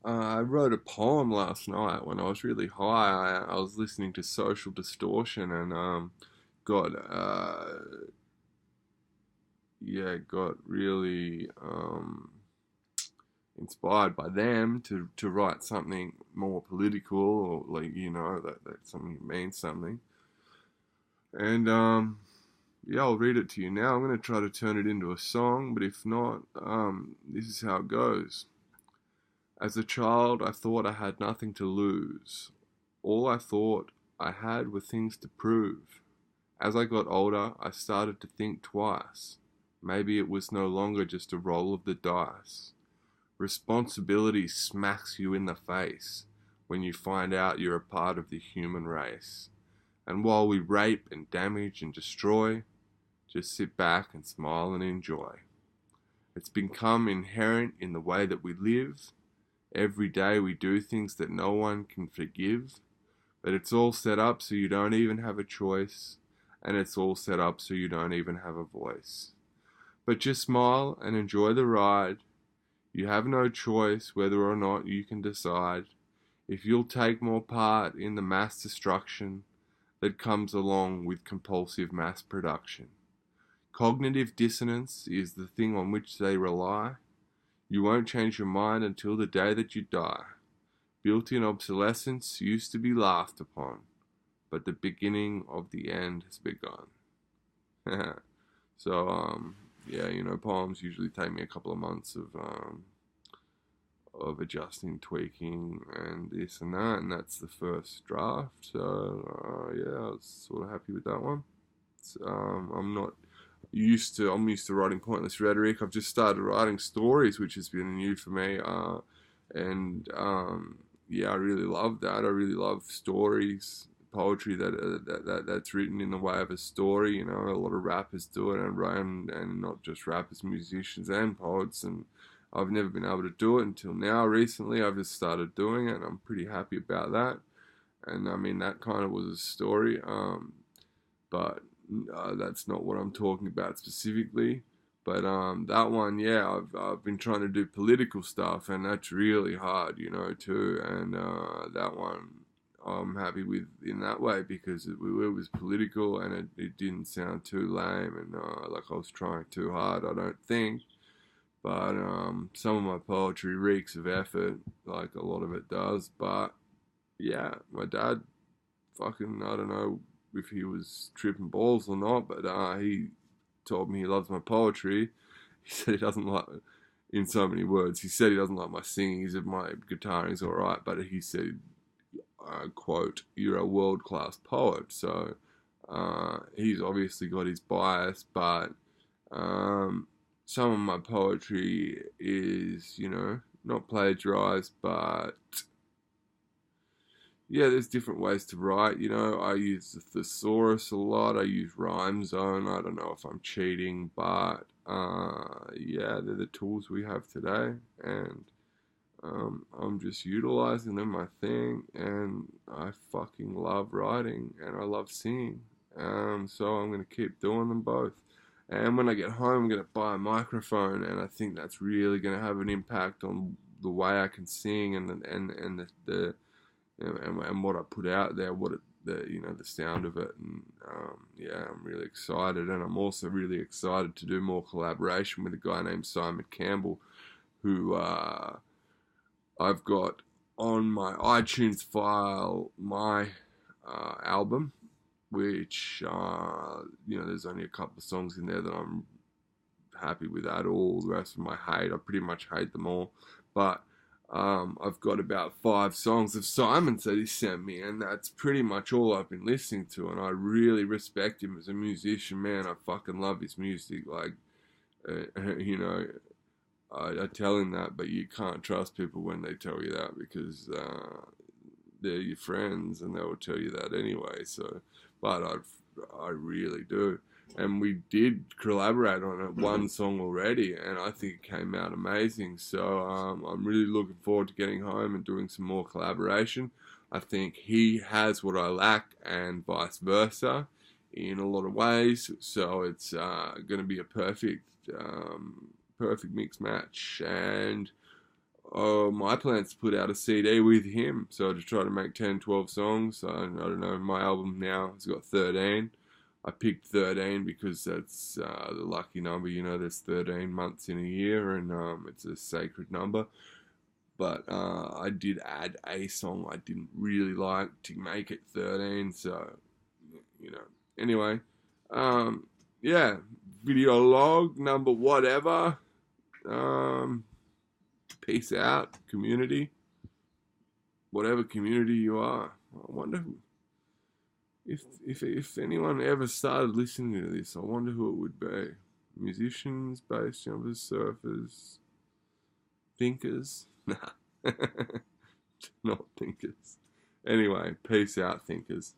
I wrote a poem last night when I was really high. I was listening to Social Distortion and got got really inspired by them to write something more political or like that something means something. And yeah, I'll read it to you now. I'm going to try to turn it into a song, but if not, this is how it goes. As a child, I thought I had nothing to lose. All I thought I had were things to prove. As I got older, I started to think twice. Maybe it was no longer just a roll of the dice. Responsibility smacks you in the face when you find out you're a part of the human race. And while we rape and damage and destroy, just sit back and smile and enjoy. It's become inherent in the way that we live. Every day we do things that no one can forgive, but it's all set up so you don't even have a choice, and it's all set up so you don't even have a voice. But just smile and enjoy the ride. You have no choice whether or not you can decide if you'll take more part in the mass destruction that comes along with compulsive mass production. Cognitive dissonance is the thing on which they rely. You won't change your mind until the day that you die. Built-in obsolescence used to be laughed upon, but the beginning of the end has begun. So, yeah, poems usually take me a couple of months of adjusting, tweaking, and this and that, and that's the first draft. So, yeah, I was sort of happy with that one. I'm used to writing pointless rhetoric. I've just started writing stories, which has been new for me. And yeah, I really love that. I really love stories, poetry that's written in the way of a story. A lot of rappers do it, and not just rappers, musicians and poets. And I've never been able to do it until now. Recently, I've just started doing it, and I'm pretty happy about that. And I mean, that kind of was a story. But that's not what I'm talking about specifically. But that one, yeah, I've been trying to do political stuff, and that's really hard, too. And that one, I'm happy with in that way because it was political and it didn't sound too lame and like I was trying too hard. I don't think. But some of my poetry reeks of effort, like a lot of it does. But yeah, my dad fucking, I don't know if he was tripping balls or not, but he told me he loves my poetry. He said he doesn't like, in so many words, he said he doesn't like my singing. He said my guitaring's all right, but he said, quote, "You're a world class poet." So he's obviously got his bias, but um, some of my poetry is, not plagiarized, but yeah, there's different ways to write. I use the thesaurus a lot. I use Rhyme Zone. I don't know if I'm cheating, but yeah, they're the tools we have today, and I'm just utilizing them. I think, and I fucking love writing, and I love singing. So I'm gonna keep doing them both. And when I get home, I'm gonna buy a microphone, and I think that's really gonna have an impact on the way I can sing and the and what I put out there, the sound of it, and yeah, I'm really excited, and I'm also really excited to do more collaboration with a guy named Simon Campbell, who I've got on my iTunes file my album, which there's only a couple of songs in there that I'm happy with at all. The rest of them I hate. I pretty much hate them all, but I've got about 5 songs of Simon's that he sent me, and that's pretty much all I've been listening to. And I really respect him as a musician, man. I fucking love his music. Like, you know, I tell him that, but you can't trust people when they tell you that because they're your friends and they will tell you that anyway. So, but I really do. And we did collaborate on it, one song already, and I think it came out amazing. So I'm really looking forward to getting home and doing some more collaboration. I think he has what I lack, and vice versa, in a lot of ways. So it's going to be a perfect mix match, and my plan's to put out a CD with him, so to try to make 10, 12 songs. I don't know, my album now has got 13. I picked 13 because that's the lucky number. You know, there's 13 months in a year, and it's a sacred number. But I did add a song I didn't really like to make it 13, so, you know. Anyway, um, yeah, video log number whatever. Um, Peace out, community. Whatever community you are. I wonder if anyone ever started listening to this. I wonder who it would be. Musicians, bass jumpers, surfers, thinkers. Nah, not thinkers. Anyway, peace out, thinkers.